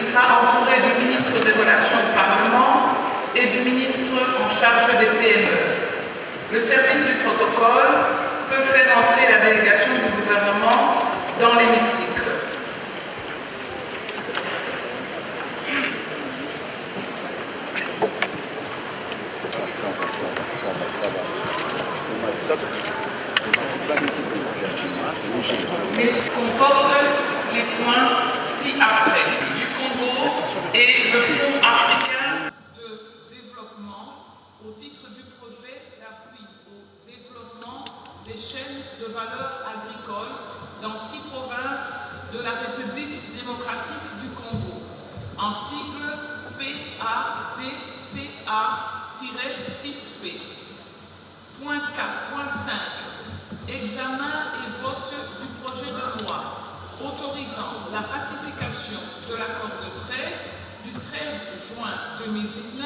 Il sera entouré du ministre des Relations au Parlement et du ministre en charge des PME. Le service du protocole peut faire entrer la délégation du gouvernement dans l'hémicycle. Mais comporte les points ci-après du Congo et le Fonds africain de développement au titre du projet d'appui au développement des chaînes de valeur agricole dans 6 provinces de la République démocratique du Congo, en sigle PADCA-6P. Point 4.5. Examen et vote du projet de loi autorisant la ratification de l'accord de prêt du 13 juin 2019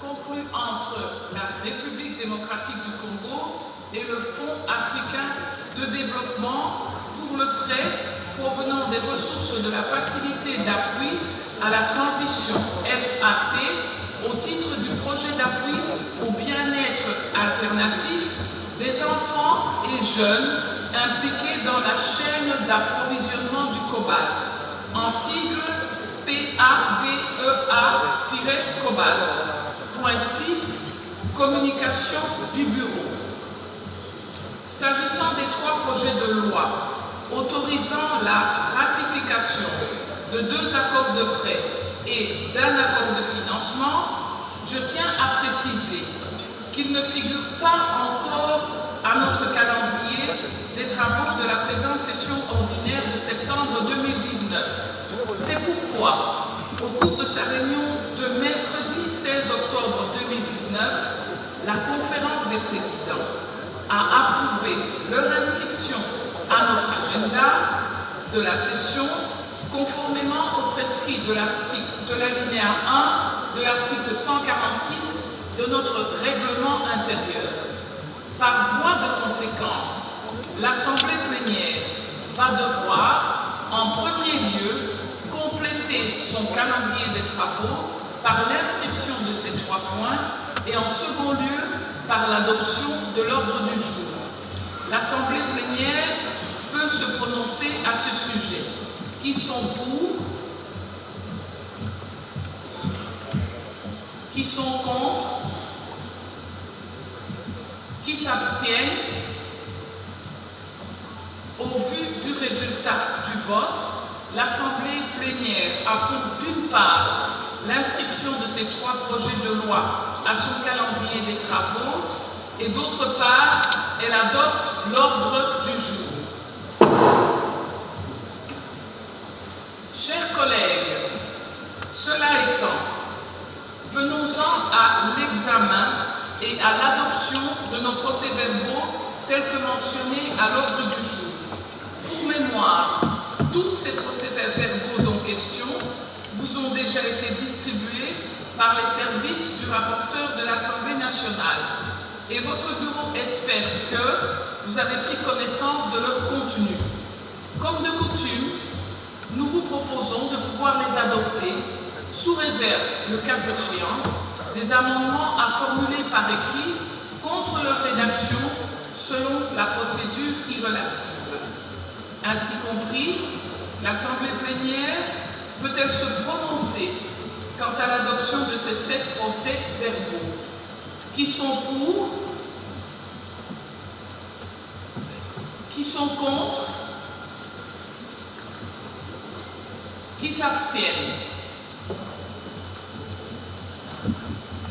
conclu entre la République démocratique du Congo et le Fonds africain de développement pour le prêt provenant des ressources de la facilité d'appui à la transition FAT au titre du projet d'appui au bien-être alternatif des enfants et jeunes impliqués dans la chaîne d'approvisionnement du cobalt, en sigle PAVEA-cobalt. Point 6. Communication du bureau. S'agissant des 3 projets de loi autorisant la ratification de 2 accords de prêt et d'un accord de financement, je tiens à préciser qu'il ne figure pas encore à notre calendrier des travaux de la présente session ordinaire de septembre 2019. C'est pourquoi, au cours de sa réunion de mercredi 16 octobre 2019, la conférence des présidents a approuvé leur inscription à notre agenda de la session conformément aux prescrits de l'alinéa 1 de l'article 146 de notre règlement intérieur. Par voie de conséquence, l'Assemblée plénière va devoir, en premier lieu, compléter son calendrier des travaux par l'inscription de ces 3 points et en second lieu, par l'adoption de l'ordre du jour. L'Assemblée plénière peut se prononcer à ce sujet. Qui sont pour? Qui sont contre? Qui s'abstiennent? Au vu du résultat du vote, l'Assemblée plénière approuve d'une part l'inscription de ces 3 projets de loi à son calendrier des travaux et d'autre part, elle adopte l'ordre du jour. Chers collègues, cela étant, venons-en à l'examen et à l'adoption de nos procès-verbaux tels que mentionnés à l'ordre du jour. Pour mémoire, tous ces procès-verbaux dont question vous ont déjà été distribués par les services du rapporteur de l'Assemblée nationale et votre bureau espère que vous avez pris connaissance de leur contenu. Comme de coutume, nous vous proposons de pouvoir les adopter sous réserve, le cas échéant, des amendements à formuler par écrit contre leur rédaction selon la procédure y relative. Ainsi compris, l'Assemblée plénière peut-elle se prononcer quant à l'adoption de ces 7 procès-verbaux? Qui sont pour? Qui sont contre? Qui s'abstiennent?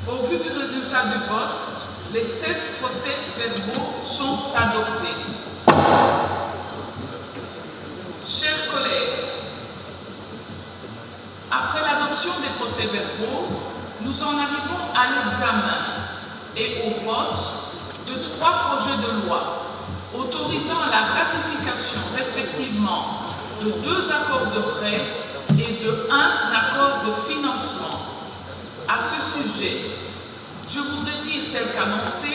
Au vu du résultat du vote, les 7 procès-verbaux sont adoptés. Chers collègues, après l'adoption des procès-verbaux, nous en arrivons à l'examen et au vote de 3 projets de loi autorisant la ratification respectivement de 2 accords de prêt et de 1 accord de financement. À ce sujet, je voudrais dire tel qu'annoncé,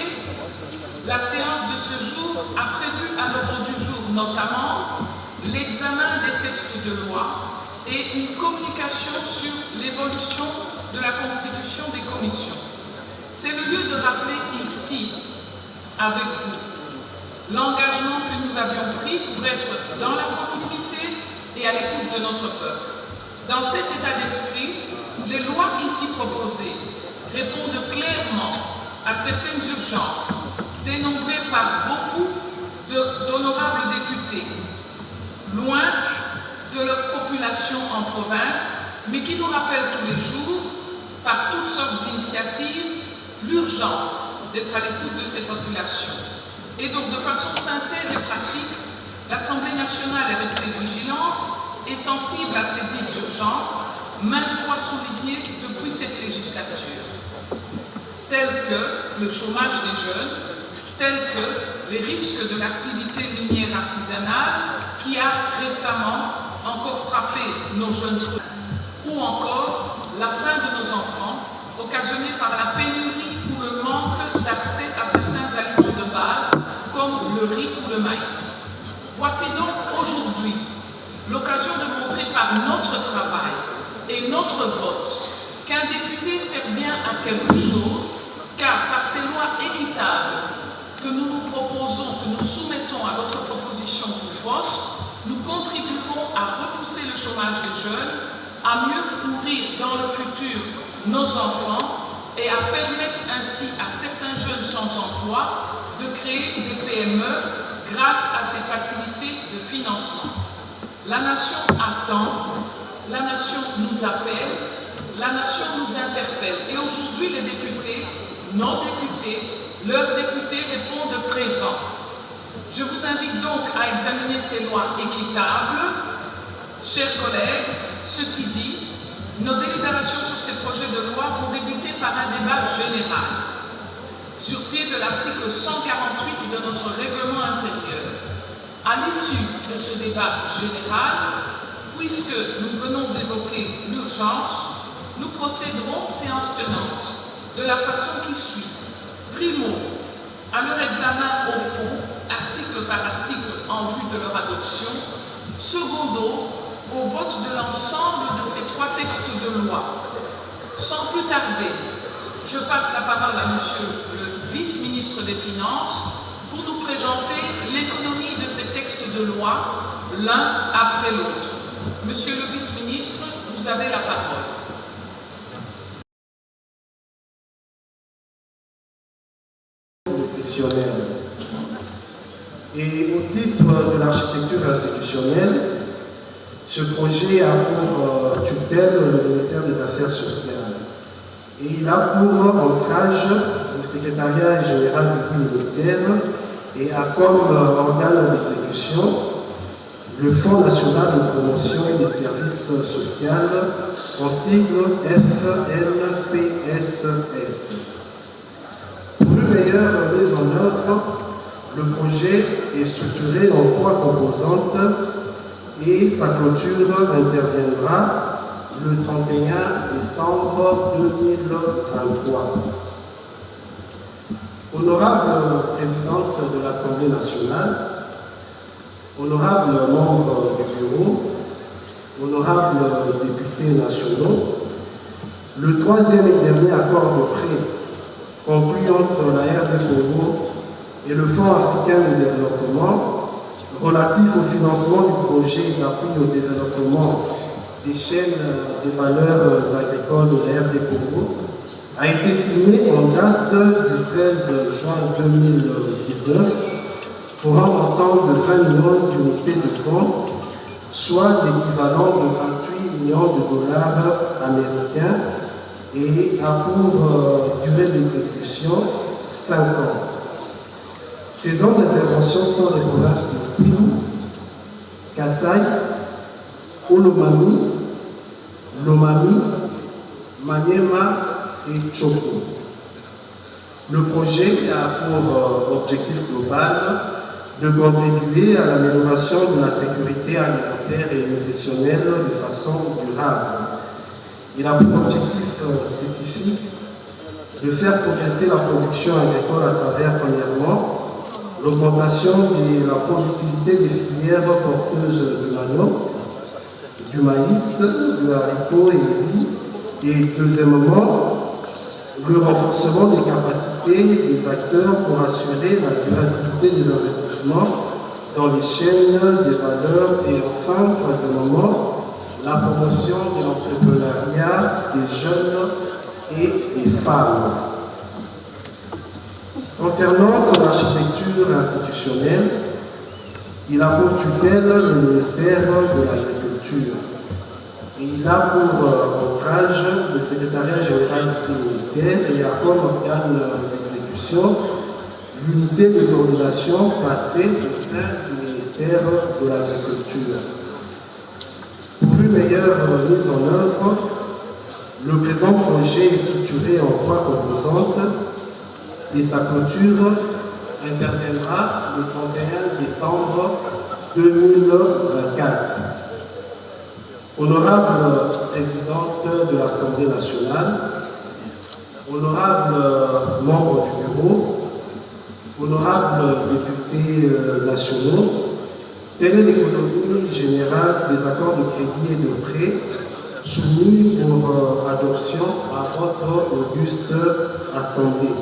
la séance de ce jour a prévu à l'ordre du jour notamment l'examen des textes de loi et une communication sur l'évolution de la constitution des commissions. C'est le lieu de rappeler ici, avec vous, l'engagement que nous avions pris pour être dans la proximité et à l'écoute de notre peuple. Dans cet état d'esprit, les lois ici proposées répondent clairement à certaines urgences dénombrées par beaucoup d'honorables députés, loin de leur population en province, mais qui nous rappellent tous les jours, par toutes sortes d'initiatives, l'urgence d'être à l'écoute de ces populations. Et donc, de façon sincère et pratique, l'Assemblée nationale est restée vigilante et sensible à ces dites urgences, maintes fois soulignées depuis cette législature, telles que le chômage des jeunes, tels que les risques de l'activité minière artisanale qui a récemment encore frappé nos jeunes, ou encore la faim de nos enfants occasionnée par la pénurie ou le manque d'accès à certains aliments de base comme le riz ou le maïs. Voici donc aujourd'hui l'occasion de montrer par notre travail et notre vote qu'un député sert bien à quelque chose, car par ces lois équitables que nous nous proposons, que nous soumettons à votre proposition pour vote, nous contribuerons à repousser le chômage des jeunes, à mieux nourrir dans le futur nos enfants et à permettre ainsi à certains jeunes sans emploi de créer des PME grâce à ces facilités de financement. La nation attend, la nation nous appelle, la nation nous interpelle. Et aujourd'hui, les députés, nos députés, leurs députés répondent présents. Je vous invite donc à examiner ces lois équitables. Chers collègues, ceci dit, nos délibérations sur ces projets de loi vont débuter par un débat général, sur pied de l'article 148 de notre règlement intérieur. À l'issue de ce débat général, puisque nous venons d'évoquer l'urgence, nous procéderons séance tenante de la façon qui suit. Primo, à leur examen au fond, article par article en vue de leur adoption. Secondo, au vote de l'ensemble de ces trois textes de loi. Sans plus tarder, je passe la parole à Monsieur le vice-ministre des Finances pour nous présenter l'économie de ces textes de loi, l'un après l'autre. Monsieur le vice-ministre, vous avez la parole. Et au titre de l'architecture institutionnelle, ce projet a pour tutelle le ministère des Affaires sociales. Et il a pour ancrage le secrétariat général du ministère et a comme organe d'exécution le Fonds national de promotion des services sociaux, en sigle FNPSS. Pour une meilleure mise en œuvre, le projet est structuré en trois composantes et sa clôture interviendra le 31 décembre 2023. Honorable présidente de l'Assemblée nationale, honorables membres du bureau, honorables députés nationaux, le troisième et dernier accord de prêt conclu entre la RD Congo et le Fonds africain de développement relatif au financement du projet d'appui au développement des chaînes des valeurs agricoles de la RD Congo a été signé en date du 13 juin 2019 pour un montant de 20 millions d'unités de fonds, soit l'équivalent de 28 millions de dollars américains et a pour durée d'exécution 5 ans. Ces zones d'intervention sont les provinces de Pilou, Kasaï, Olomami, Lomami, Maniema et Tchoko. Le projet a pour objectif global de contribuer à l'amélioration de la sécurité alimentaire et nutritionnelle de façon durable. Il a pour objectif spécifique de faire progresser la production agricole à travers, premièrement, l'augmentation de la productivité des filières porteuses du manioc. du maïs, de haricots et riz. Et deuxièmement, le renforcement des capacités des acteurs pour assurer la durabilité des investissements dans les chaînes des valeurs. Et enfin, troisièmement, la promotion de l'entrepreneuriat des jeunes et des femmes. Concernant son architecture institutionnelle, il a pour tutelle le ministère de l'Agriculture. Et il a pour ancrage le secrétariat général du ministère et a comme organe d'exécution l'unité de coordination placée au sein du ministère de l'Agriculture. Pour une meilleure mise en œuvre, le présent projet est structuré en 3 composantes et sa clôture interviendra le 31 décembre 2024. Honorable présidente de l'Assemblée nationale, honorables membres du bureau, honorables députés nationaux, telle est l'économie générale des accords de crédit et de prêt soumis pour adoption à votre auguste Assemblée.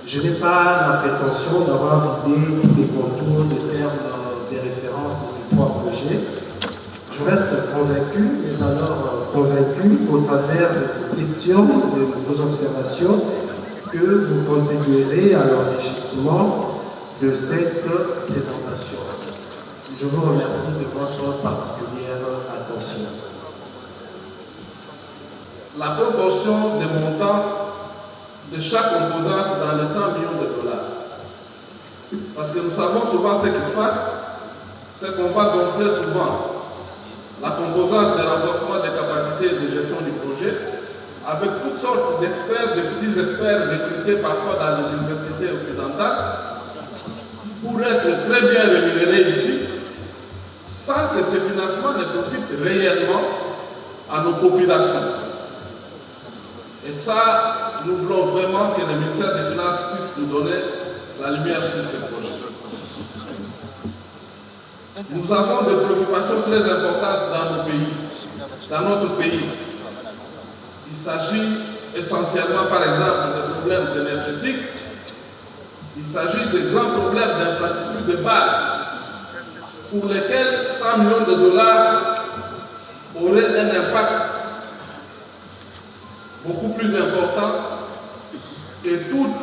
Je n'ai pas la prétention d'avoir vidé les contours des termes des références de ces 3 projets. Je reste convaincu, mais alors convaincu au travers de vos questions, de vos observations, que vous contribuerez à l'enrichissement de cette présentation. Je vous remercie de votre particulière attention. La proportion des montants de chaque composante dans les 100 millions de dollars. Parce que nous savons souvent ce qui se passe, c'est qu'on va gonfler souvent la composante de renforcement des capacités de gestion du projet avec toutes sortes d'experts, de petits experts recrutés parfois dans les universités occidentales pour être très bien rémunérés ici sans que ce financement ne profite réellement à nos populations. Et ça, nous voulons vraiment que le ministère des Finances puisse nous donner la lumière sur ce projet. Nous avons des préoccupations très importantes dans notre pays. Il s'agit essentiellement, par exemple, des problèmes énergétiques. Il s'agit de grands problèmes d'infrastructures de base pour lesquels 100 millions de dollars auraient un impact beaucoup plus important que toutes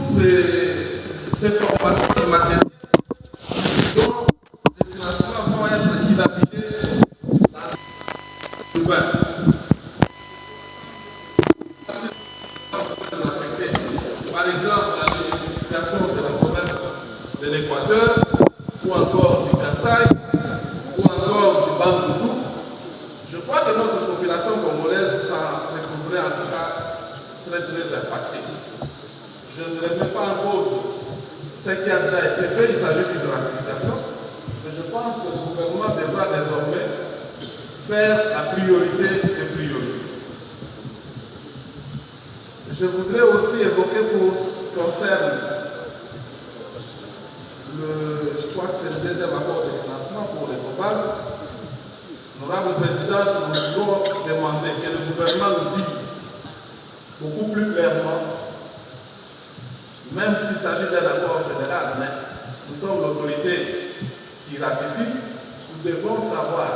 ces formations matérielles dont les financements vont être dilapidés dans le urbain. Par exemple, la l'électrification de la province de l'Équateur, ou encore du Kasaï, ou encore du Bandundu. Je crois que notre population congolaise s'en retrouverait en tout cas très impactée. Je ne remets pas en cause ce qui a déjà été fait, il s'agit d'une ratification, mais je pense que le gouvernement devra désormais faire la priorité des priorités. Je voudrais aussi évoquer pour ce qui concerne je crois que c'est le deuxième accord de financement pour les globales. Honorable Présidente, nous voulons demander que le gouvernement nous dise beaucoup plus clairement, même s'il s'agit d'un accord général, mais nous sommes l'autorité qui ratifie, nous devons savoir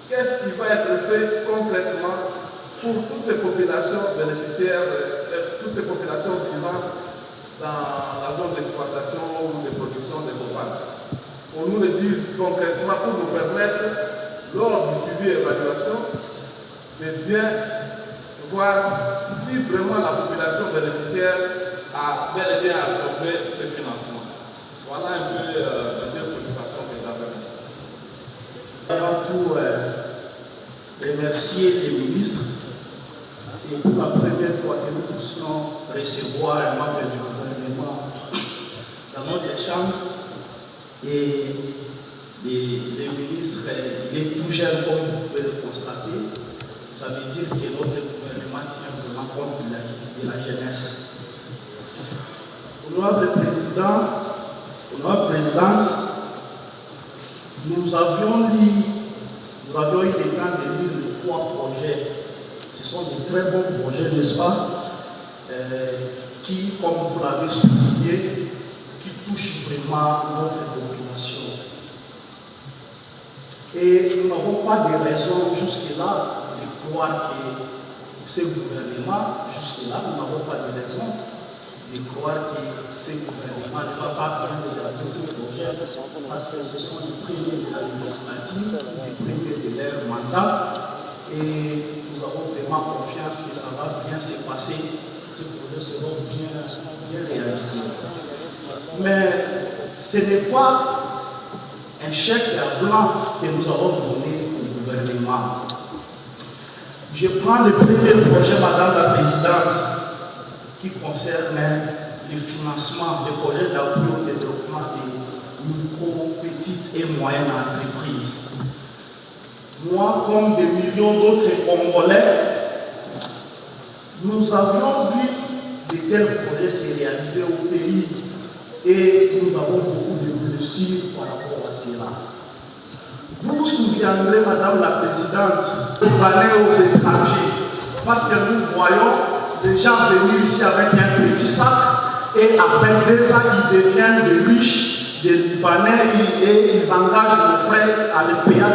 qu'est-ce qui va être fait concrètement pour toutes ces populations bénéficiaires, toutes ces populations vivant dans la zone d'exploitation ou de production de globales. On nous le dise concrètement pour nous permettre, lors du suivi et évaluation, de bien voir si vraiment la population bénéficiaire a bel et bien absorbé ce financement. Voilà un peu les 2 préoccupations que j'avais. Avant tout, remercier les ministres. C'est pour la première fois que nous puissions recevoir un membre du gouvernement dans notre chambre. Et les ministres, il est tout jeune, comme vous pouvez le constater. Ça veut dire que notre gouvernement tient vraiment compte de la jeunesse. Honorable Président, honorable Présidente, nous avions lu Nous avions eu le temps de lire les 3 projets. Ce sont de très bons projets, n'est-ce pas, qui, comme vous l'avez souligné, qui touchent vraiment notre population. Et nous n'avons pas de raison jusque-là de croire que ce gouvernement, jusque-là, nous n'avons pas de raison de croire que ce gouvernement ne va pas prendre des projets parce que ce sont les premiers de la législature, les premiers de leur mandat. Et nous avons vraiment confiance que ça va bien se passer. Ces projets seront bien réalisés. Mais ce n'est pas un chèque à blanc que nous avons donné au gouvernement. Je prends le premier projet, Madame la Présidente, qui concerne le financement des projets d'appui au développement des micro, petites et moyennes entreprises. Moi, comme des millions d'autres Congolais, nous avions vu de tels projets se réaliser au pays et nous avons beaucoup de blessures par rapport à cela. Vous vous souviendrez, Madame la Présidente, Libanais aux étrangers, parce que nous voyons des gens venir ici avec un petit sac et après 2 ans, ils deviennent des riches, des Libanais et ils engagent nos frères à les payer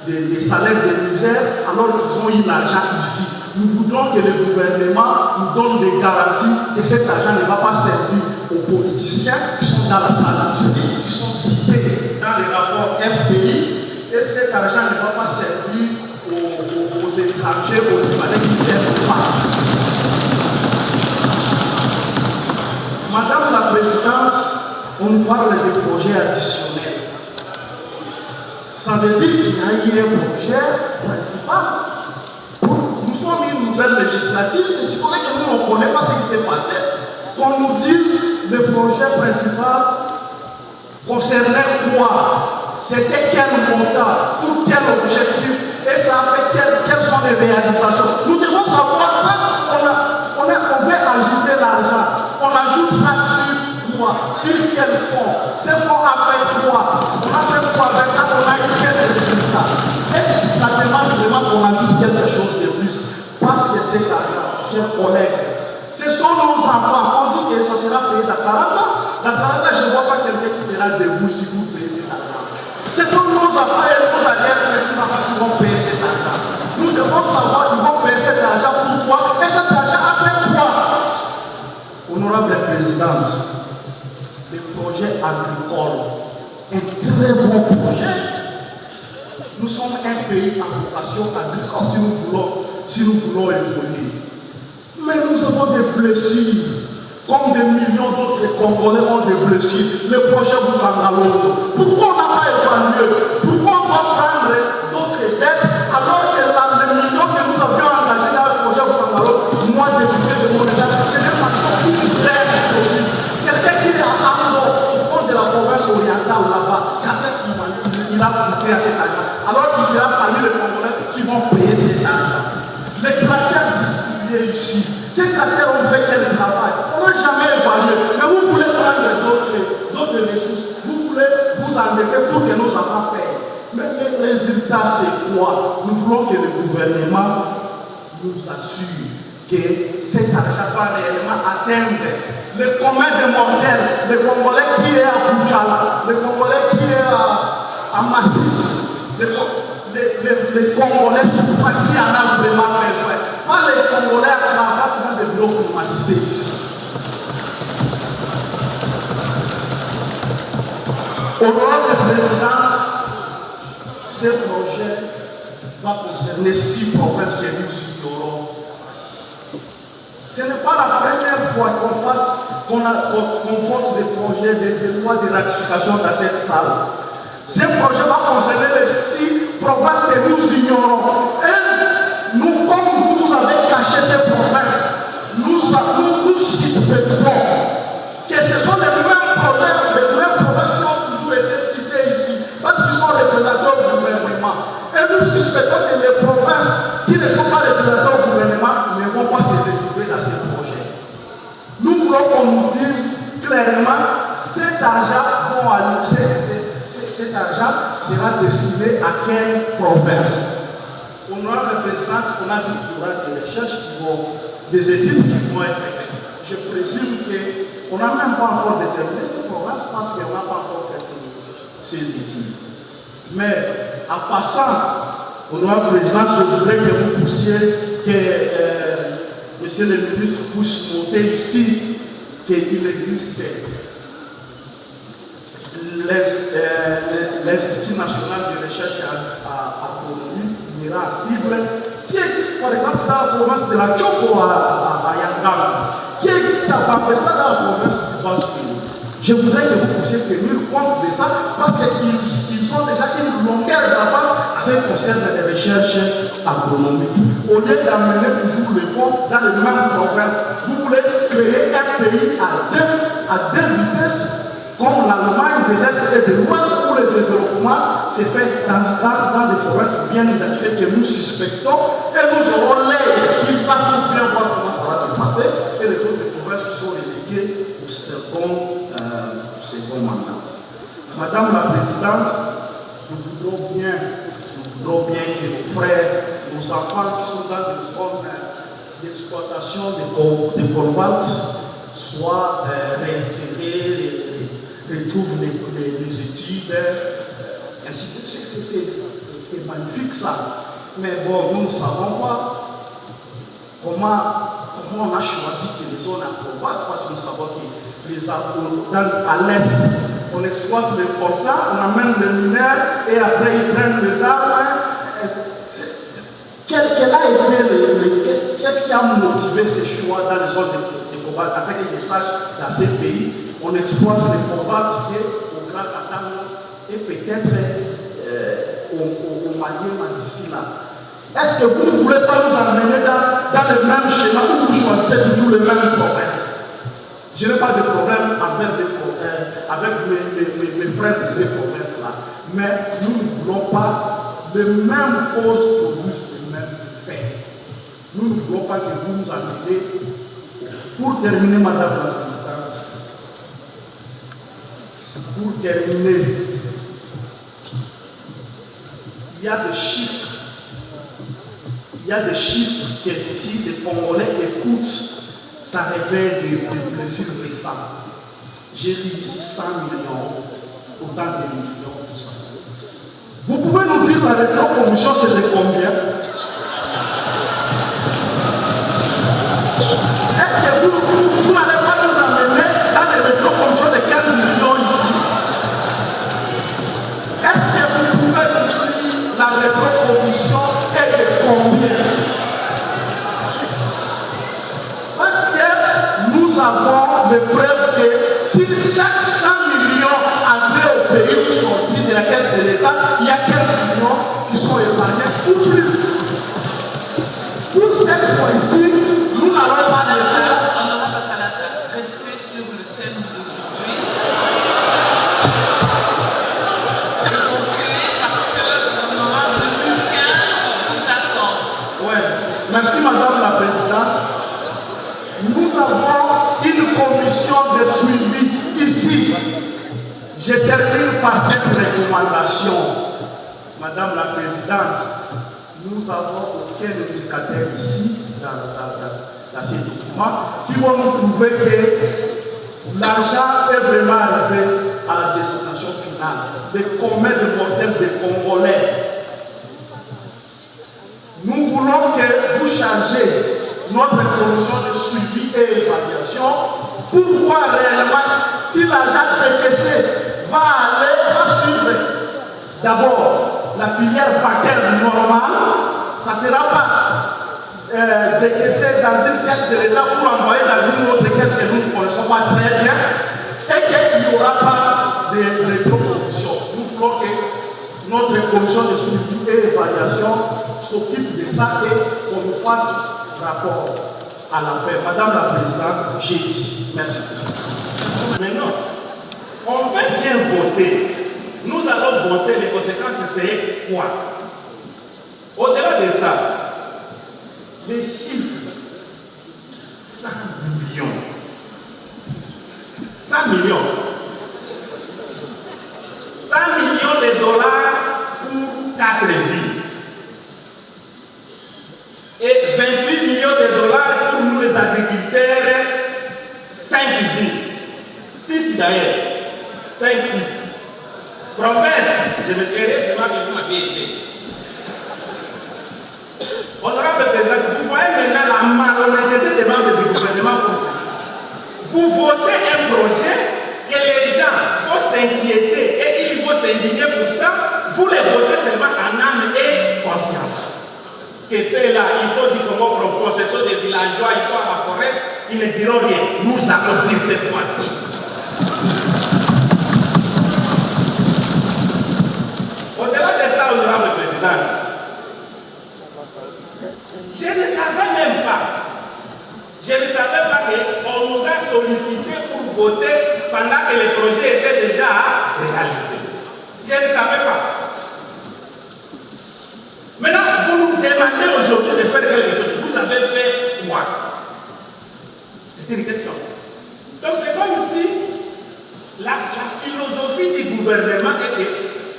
des salaires de misère alors qu'ils ont eu l'argent ici. Nous voudrons que le gouvernement nous donne des garanties que cet argent ne va pas servir aux politiciens qui sont dans la salle ici, qui sont cités dans les rapports FPI, et cet argent ne va pas servir aux étrangers, aux Libanais qui n'aiment pas. Madame la Présidente, on nous parle de projets additionnels. Ça veut dire qu'il y a eu un projet principal. Nous sommes une nouvelle législative, c'est supposé que nous ne connaissons pas ce qui s'est passé. Qu'on nous dise le projet principal concernait quoi, c'était quel montant, pour quel objectif, et ça a fait quelles sont les réalisations. Nous devons savoir ça, on veut ajouter l'argent, on ajoute ça sur quoi, sur quel fonds, ce fonds a fait quoi, on a fait quoi avec ça, on a eu quel résultat. Est-ce que ça demande vraiment qu'on ajoute quelque chose de plus? Parce que c'est l'argent, chers collègues. Ce sont nos enfants. On dit que ça sera payé dans 40 ans. Dans 40 ans, je ne vois pas quelqu'un qui sera debout si vous payez cet argent. Ce sont nos enfants et nos arrière-petits-enfants qui vont payer cet argent. Nous devons savoir qu'ils vont payer cet argent pourquoi et cet argent a fait quoi. Honorable Présidente, le projet agricole est un très bon projet. Nous sommes un pays à vocation agricole si nous voulons évoluer. Mais nous avons des blessures, comme des millions d'autres Congolais ont des blessures. Le projet Bukangalozo. Pourquoi on n'a pas évalué? Pourquoi on doit prendre d'autres dettes alors que les millions que nous avions engagés dans le projet Bukangalozo, moi, député de mon État, je n'ai pas une dette. Quelqu'un qui est à Ambo, au fond de la province orientale là-bas, quand est-ce qu'il a coûté à cet argent? Alors qu'il sera parmi les Congolais qui vont payer cet argent. Les tracteurs distribués ici, ces tracteurs ont fait quel travail? On n'a jamais évalué. Mais vous voulez prendre d'autres ressources, vous voulez vous endetter pour que nos enfants payent. Mais le résultat, c'est quoi? Nous voulons que le gouvernement nous assure que cet argent va réellement atteindre le commun des mortels, le Congolais qui est à Boudjala, le Congolais qui est à Massis, les Congolais souffrent qui en a vraiment besoin. Pas les Congolais à cravate dans des bureaux climatisés ici. Au nom de présidence, ce projet va concerner 6 provinces que nous ignorons. Ce n'est pas la première fois qu'on force des projets, des lois de ratification dans cette salle. Ce projet va concerner les 6 provinces que nous ignorons. Et nous, comme vous avez caché ces provinces, nous suspectons que ce sont les mêmes projets, les mêmes provinces qui ont toujours été citées ici, parce qu'ils sont représentants du gouvernement. Et nous suspectons que les provinces qui ne sont pas représentants du gouvernement ne vont pas se retrouver dans ces projets. Nous voulons qu'on nous dise clairement cet argent sera destiné à quelle province? Honorable président, on a dit qu'il y aura des recherches des études qui vont être faites. Je présume qu'on n'a même pas encore déterminé cette province parce qu'on n'a pas encore fait ces études. Mais en passant, honorable président, je voudrais que vous puissiez, que monsieur le ministre puisse monter ici qu'il existe l'Institut national de recherche à agronomie, l'IRA cible, qui existe par exemple dans la province de la Tchoko à Yangam, qui existe à Bambessa dans la province du Bajou. Je voudrais que vous puissiez tenir compte de ça parce qu'ils ont déjà une longueur d'avance en ce qui concerne les recherches agronomiques. Au lieu d'amener toujours les fonds dans les mêmes provinces, vous voulez créer un pays à deux vitesses comme l'Allemagne de l'Est et de l'Ouest où le développement s'est fait dans des provinces bien identifiées que nous suspectons et nous aurons l'air si ça pour bien voir comment ça va se passer et les autres provinces qui sont reléguées au second mandat. Madame la Présidente, nous voudrons bien que nos frères, nos enfants qui sont dans des zones d'exploitation de cobalt soient réinsérés, retrouvent les études, ainsi de suite. C'est magnifique ça. Mais bon, nous ne savons pas comment on a choisi que les zones à combattre, parce que nous savons que à l'est, on exploite les coltans, on amène les mineurs et après ils prennent les armes. Qu'est-ce qui a motivé ces choix dans les zones de combat? À ce que je sache, dans ces pays, on exploite les combats au Grand Katanga et peut-être au Mali d'ici là. Est-ce que vous ne voulez pas nous amener dans le même schéma où vous choisissez toujours les mêmes provinces? Je n'ai pas de problème avec mes frères de ces provinces-là. Mais nous ne voulons pas les mêmes causes produisent les mêmes effets. Nous ne voulons pas que vous nous ameniez. Pour terminer, Madame la Présidente, il y a des chiffres que si les Congolais écoutent, ça révèle des blessures récentes. J'ai lu ici 100 millions, autant de millions, tout ça. Vous pouvez nous dire la rétro-commission, c'est de combien? Est-ce que vous n'allez pas nous amener dans les rétro-commissions de 15 millions ici? Est-ce que vous pouvez nous dire la rétro-commission est de combien? Parce que nous avons des preuves que si chaque 100 millions entrés au pays ou sortis de la caisse de l'État, il y a 15 millions qui sont épargnés ou plus. Pour cette fois-ci, nous n'allons pas laisser ça. Honorable Kalata, restez sur le thème d'aujourd'hui. Parce que l'honorable Lucas vous attend. Oui, merci Madame la Présidente. Nous avons une commission de suivi ici. Je termine par cette recommandation. Madame la Présidente, nous n'avons aucun indicateur ici dans ces documents qui vont nous prouver que l'argent est vraiment arrivé à la destination finale. De combien de mortels de Congolais? Nous voulons que vous changez notre commission de suivi et évaluation pour voir réellement si l'argent décaissé va suivre d'abord la filière bancaire normale. Ça ne sera pas décaissé dans une caisse de l'État pour envoyer dans une autre caisse que nous ne connaissons pas très bien et qu'il n'y aura pas de rétro-commission. Nous voulons que notre commission de suivi et évaluation s'occupe de ça et qu'on nous fasse rapport à la fin. Madame la Présidente, j'ai dit. Merci. Maintenant, on va bien voter. Nous allons voter, les conséquences, c'est quoi? Au-delà de ça, les chiffres, 100 millions. 100 millions. 100 millions de dollars et 28 millions de dollars pour nous les agriculteurs, 5 villes. 6 d'ailleurs. 5, 6. Province, je me tairai, c'est moi qui vous m'avez aidé. Honorable président, vous voyez maintenant la malhonnêteté des membres du gouvernement pour ça. Vous votez un projet que les gens vont s'inquiéter et ils vont s'indigner pour ça. Vous les votez seulement en âme et conscience. Que ceux-là, ils sont dit comment profond, ce sont des villageois, ils sont à la forêt, ils ne diront rien. Nous allons dire cette fois-ci. Au-delà de ça, honorable président, je ne savais même pas. Je ne savais pas qu'on nous a sollicité pour voter pendant que le projet était déjà réalisé. Je ne savais pas. Maintenant, vous nous demandez aujourd'hui de faire quelque chose. Vous avez fait quoi? C'est une question. Donc c'est comme si la philosophie du gouvernement est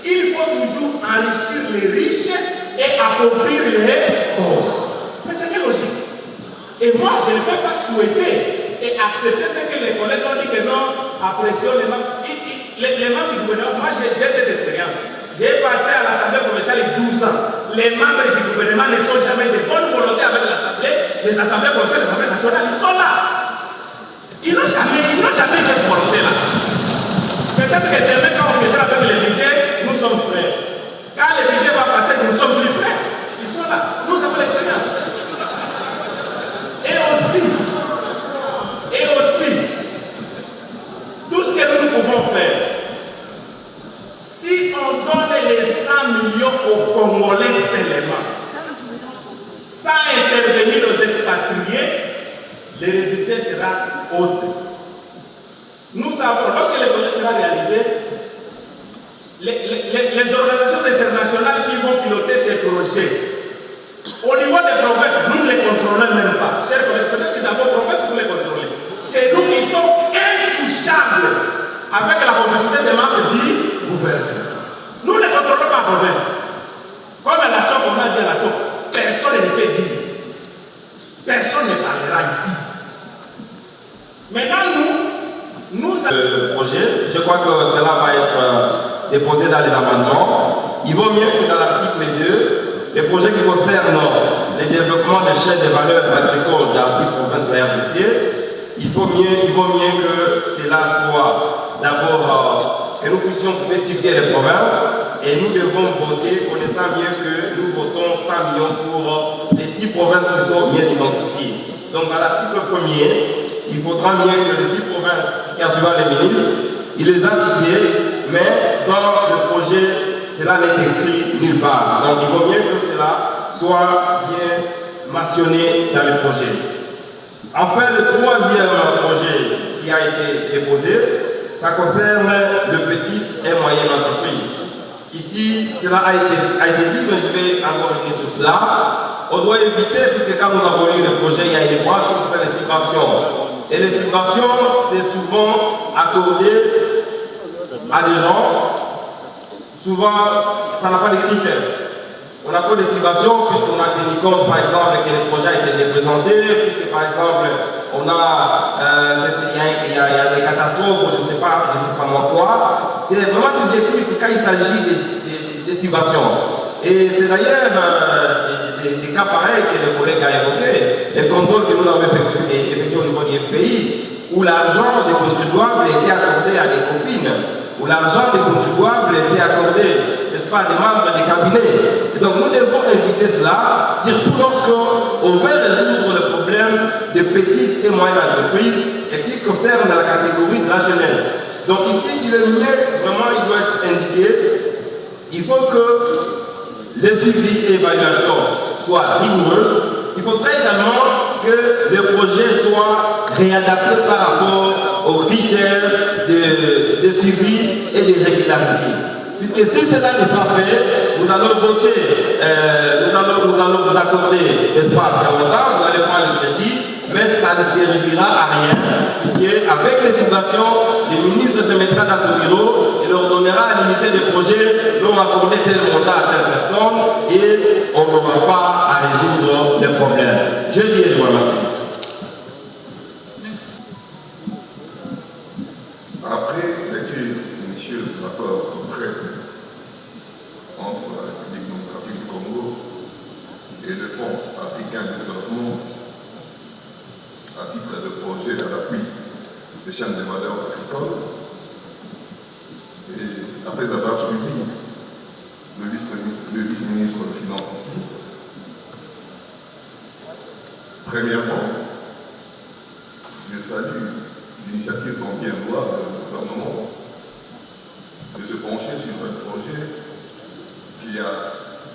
qu'il faut toujours enrichir les riches et appauvrir les pauvres. Mais c'est quelle logique? Et moi, je ne peux pas souhaiter et accepter ce que les collègues ont dit que non, apprécions les membres. Les membres du gouvernement, moi j'ai cette expérience. J'ai passé à l'Assemblée provinciale 12 ans. Les membres du gouvernement ne sont jamais de bonne volonté avec l'Assemblée. Les assemblées provinciales, les assemblées nationales, ils sont là. Ils n'ont jamais cette volonté-là. Peut-être que demain, quand on viendra avec le budget, nous sommes frères. Quand le budget va passer, nous ne sommes plus frères. Ils sont là. Nous avons l'expérience. Et aussi, tout ce que nous pouvons faire, si on donne les 100 millions aux Congolais seulement, sans intervenir aux expatriés, le résultat sera autre. Nous savons, lorsque le projet sera réalisé, les organisations internationales qui vont piloter ces projets, au niveau des provinces, nous ne les contrôlons même pas. Chers collègues, peut-être que dans vos provinces, vous les contrôlez. Chez nous, ils sont intouchables avec la complicité des membres du gouvernement. Nous ne les contrôlons pas en province. Comme à la choc, on a dit à la choc, personne ne peut dire. Personne ne parlera ici. Maintenant, nous le projet, je crois que cela va être déposé dans les amendements. Il vaut mieux que dans l'article 2, les projets qui concernent le développement des chaînes de valeur agricoles dans 6 provinces réassociées, il vaut mieux que cela soit d'abord que nous puissions spécifier les provinces et nous devons voter, connaissant bien que nous votons 100 millions pour les 6 provinces qui sont bien identifiées. Donc à l'article 1er, il faudra bien que les 6 provinces qui ont suivi les ministres, il les a cités, mais dans le projet, cela n'est écrit nulle part. Donc il vaut mieux que cela soit bien mentionné dans le projet. Enfin, le 3e projet qui a été déposé, ça concerne le petit et moyen entreprise. Ici, cela a été dit, mais je vais encore revenir sur cela. On doit éviter, puisque quand nous avons lu le projet, il y a une branche qui concerne les subventions. Et les subventions, c'est souvent accordé à des gens. Souvent, ça n'a pas de critères. On a fait des subventions puisqu'on a tenu compte, par exemple, que le projet a été présenté, puisque, par exemple, on a, il y a des catastrophes, je ne sais pas moi quoi. C'est vraiment subjectif quand il s'agit des subventions. Et c'est d'ailleurs des cas pareils que le collègue a évoqués, les contrôles que nous avons effectués au niveau du FPI, où l'argent des contribuables était accordé à des copines, où l'argent des contribuables était accordé, n'est-ce pas, à des membres des cabinets. Et donc nous devons éviter cela, surtout lorsqu'on veut résoudre le problème des petites et moyennes entreprises et qui concerne la catégorie de la jeunesse. Donc ici, il est mieux, vraiment, il doit être indiqué, il faut que les suivis et évaluations soient rigoureuses. Il faudrait également que le projet soit réadapté par rapport aux critères de suivi et de régularité. Puisque si cela n'est pas fait, nous allons voter, nous allons vous accorder l'espace et autant, vous allez prendre le crédit, mais ça ne servira à rien, puisque avec les subventions, le ministre se mettra dans ce bureau et leur donnera à limiter des projets, non accorder tel montant à telle personne, et on n'aura pas à résoudre les problèmes. jeudi et je vous remercie. Merci. Après lecture, monsieur, de l'accord de prêt entre la République démocratique du Congo et le Fonds africain de développement à titre de projet à l'appui des chaînes de valeur agricoles, et après avoir suivi le vice-ministre des Finances ici, premièrement, je salue l'initiative dont bien louable du gouvernement de se pencher sur un projet qui a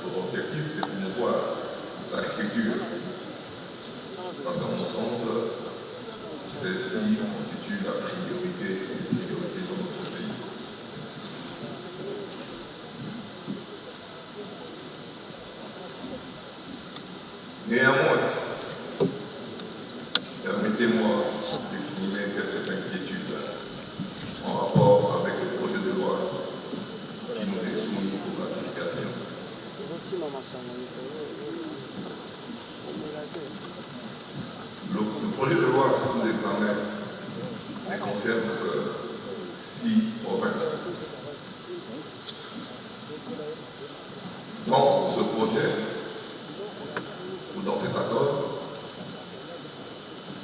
pour objectif de promouvoir l'agriculture. Parce qu'en mon sens, celle-ci constitue la priorité de notre pays. Néanmoins, permettez-moi d'exprimer quelques inquiétudes en rapport avec le projet de loi qui nous est soumis pour ratification. Le projet de loi sous examen ne concerne que 6 provinces. Dans ce projet, ou dans cet accord,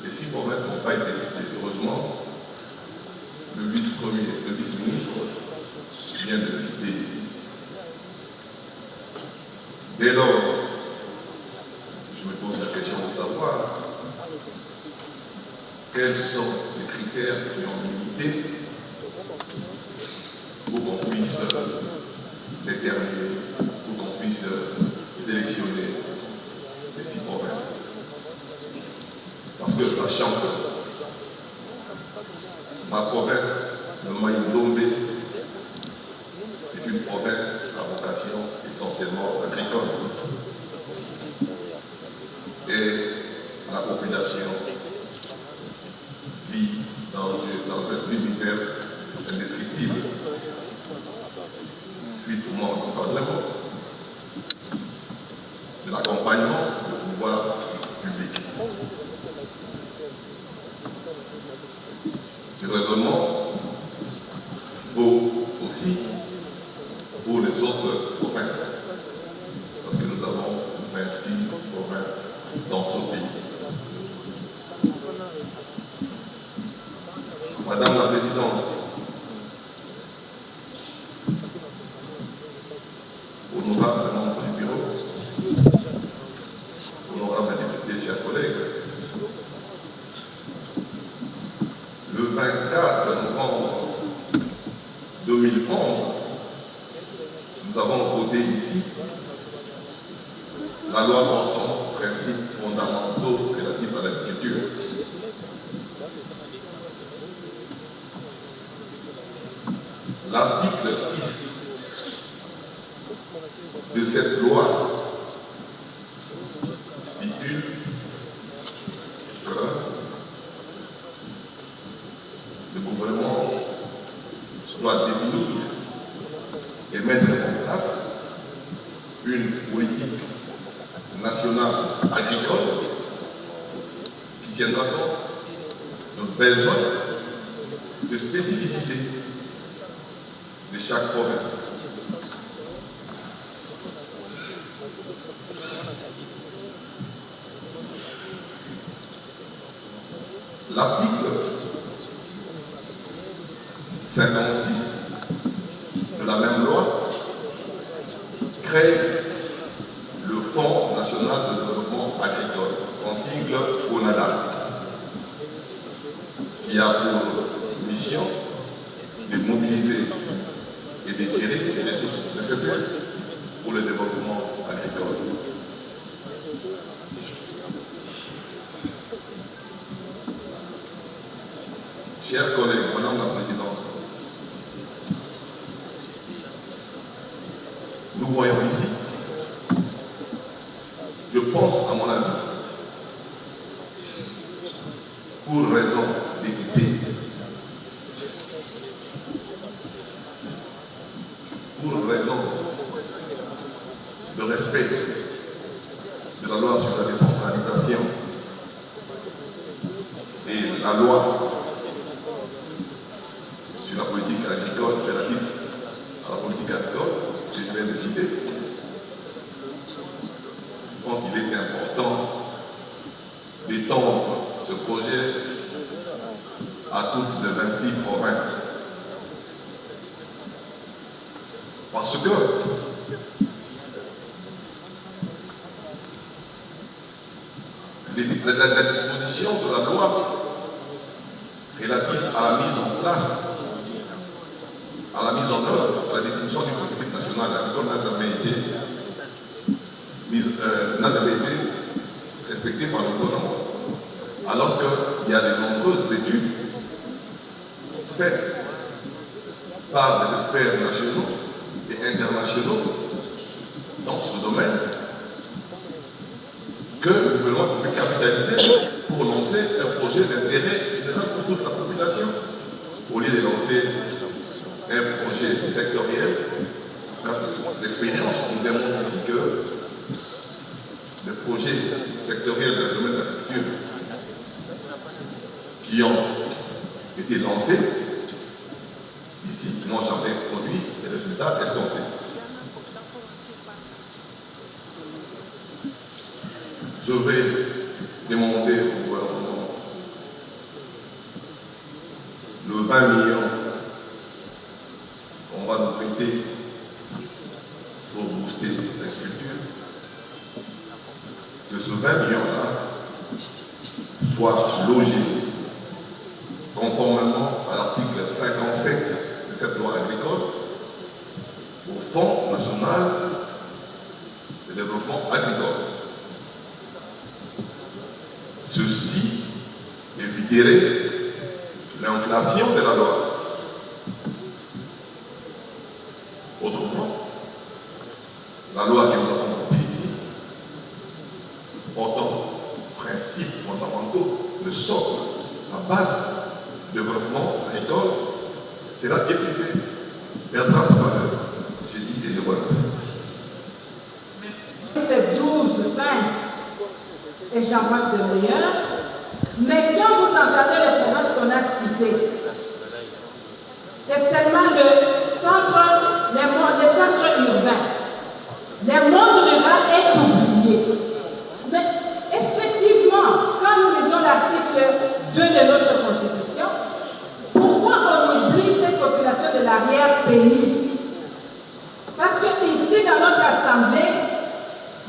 les 6 provinces n'ont pas été citées. Heureusement, le vice-ministre vient de le citer ici. Dès lors, je me pose la question de savoir quels sont les critères qui ont limité pour qu'on puisse déterminer, pour qu'on puisse sélectionner les 6 provinces. Parce que sachant que ma province, le Maï-Ndombe, est une province à vocation essentiellement agricole. Et la population vit dans une misère indescriptible suite au manque d'encadrement, de l'accompagnement du pouvoir public. Ce raisonnement vaut aussi pour les autres provinces, parce que nous avons 26 provinces dans ce pays. Madame la Présidente, honorable membre du bureau, honorable député, chers collègues, le 24 novembre 2011, nous avons voté ici la loi portant principes fondamentaux relatifs à l'agriculture. L'article 6 de cette loi stipule que le gouvernement doit définir et mettre en place une politique nationale agricole qui tiendra compte de besoins, de spécificités de chaque province. L'article 56 de la même loi crée le Fonds national de développement agricole, en sigle FONADA, qui a pour mission de mobiliser et de gérer les ressources nécessaires pour le développement agricole. Chers collègues, Madame la Présidente, nous voyons ici, je pense à mon avis, pour raison d'équité, pour raison de respect de la loi sur la décentralisation la loi sur la politique agricole relative à la politique agricole que je viens de citer. Je pense qu'il est important d'étendre ce projet à toutes les 26 provinces. Parce que la disposition de la loi relative à la mise en place, à la mise en œuvre, à la définition d'une politique nationale agricole n'a jamais été respectée par le gouvernement. Alors qu'il y a de nombreuses études faites par des experts nationaux et internationaux dans ce domaine que le gouvernement peut capitaliser pour lancer un projet d'intérêt général pour toute la population, au lieu de lancer un projet sectoriel. L'expérience nous démontre aussi que les projets sectoriels dans le domaine de l'agriculture qui ont été lancés ici n'ont jamais produit les résultats escomptés. Je vais demander au gouvernement le 20 millions qu'on va nous prêter pour booster l'agriculture, que ce 20 millions-là soit logé conformément à l'article 57 de cette loi agricole au Fonds national de développement agricole. Ceci éviterait l'inflation de la loi. Autrement, la loi que nous avons votée ici, portant principes fondamentaux, le socle, la base du développement agricole, sera effectuée. Perdra sa valeur. J'ai dit et je vous remercie. C'est 12, 20 et j'en passe de meilleurs. Mais quand vous entendez les provinces qu'on a citées, c'est seulement les centres urbains. Le monde rural est oublié. Mais effectivement, quand nous lisons l'article 2 de notre Constitution, pourquoi on oublie ces populations de l'arrière-pays? Parce que ici, dans notre Assemblée,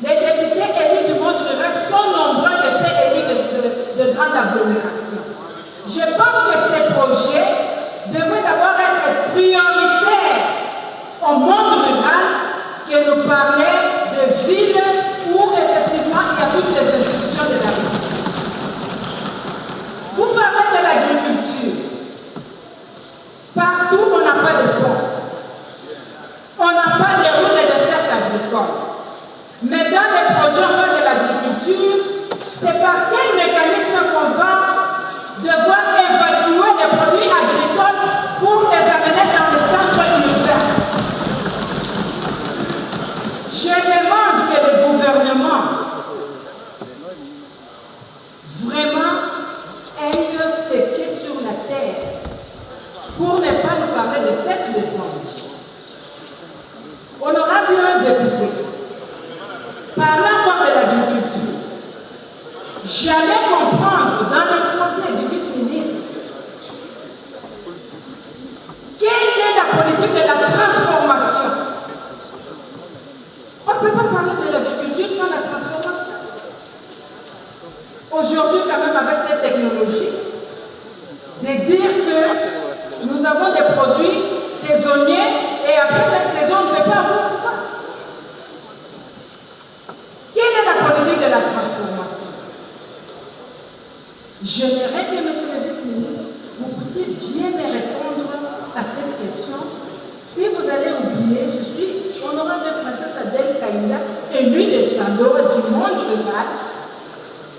les députés élus du monde rural sont nombreux de ces élus de grandes agglomérations. Je pense que ces projets devraient d'abord être prioritaires au monde rural que nous parler de villes où effectivement il y a toutes les institutions de la vie. Vous parlez de l'agriculture. Partout, on n'a pas de pont. On n'a pas de routes et de cercles agricoles. Mais dans les projets de l'agriculture, c'est par quel mécanisme qu'on va devoir évacuer les produits agricoles pour les amener dans les centres urbains. Je demande que le gouvernement vraiment aille se quai sur la terre pour ne pas nous parler de 7 décembre. Honorable député, parlant encore de l'agriculture, j'allais comprendre dans l'exposé du vice-ministre quelle est la politique de la transformation. On ne peut pas parler de l'agriculture sans la transformation. Aujourd'hui, quand même, avec cette technologie, de dire que nous avons des produits saisonniers et après cette saison, on ne peut pas avoir ça. Quelle est la politique de la transformation? J'aimerais que, monsieur le vice-ministre, vous puissiez bien me répondre à cette question. Si vous allez oublier, je suis honorable de princesse Adèle Kaïna, élue de Sando du monde rural,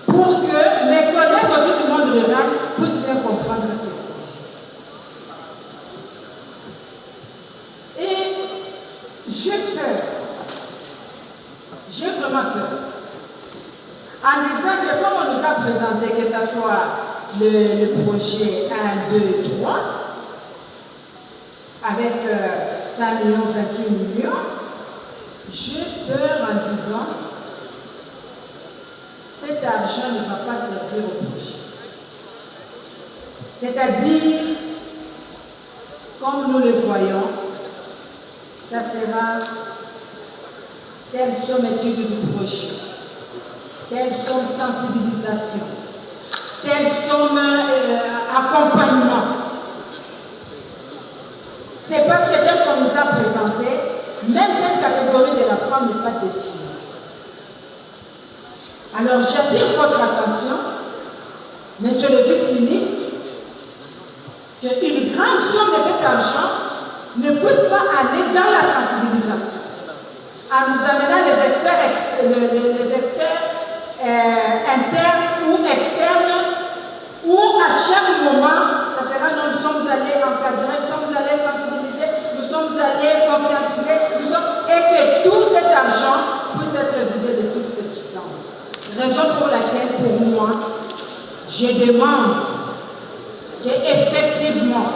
pour que mes collègues aussi du monde rural puissent bien comprendre ce projet. Et j'ai peur, j'ai vraiment peur, en disant que comme on nous a présenté, que ce soit le projet 1, 2 et 3 avec 5 millions, 28 millions, j'ai peur en disant cet argent ne va pas servir au projet. C'est-à-dire, comme nous le voyons, ça sera telle somme étude du projet, telle somme sensibilisation, telle somme accompagnement. C'est parce que tel qu'on nous a présenté, même cette catégorie de la femme n'est pas définie. Alors j'attire votre attention, monsieur le vice-ministre, qu'une grande somme de cet argent ne puisse pas aller dans la sensibilisation, en nous amenant les experts internes ou externes, où à chaque moment, ça sera nous sommes allés encadrer, nous sommes allés sensibiliser, nous sommes allés conscientiser, et que tout cet argent puisse être vidé de toutes ces substances. Raison pour laquelle, pour moi, je demande qu'effectivement,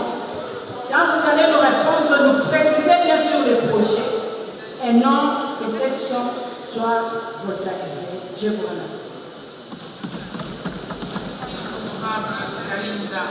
quand vous allez nous répondre, nous précisez bien sûr le projet et non que cette somme soit volcanisée. Je vous remercie. Honorable Kalinda.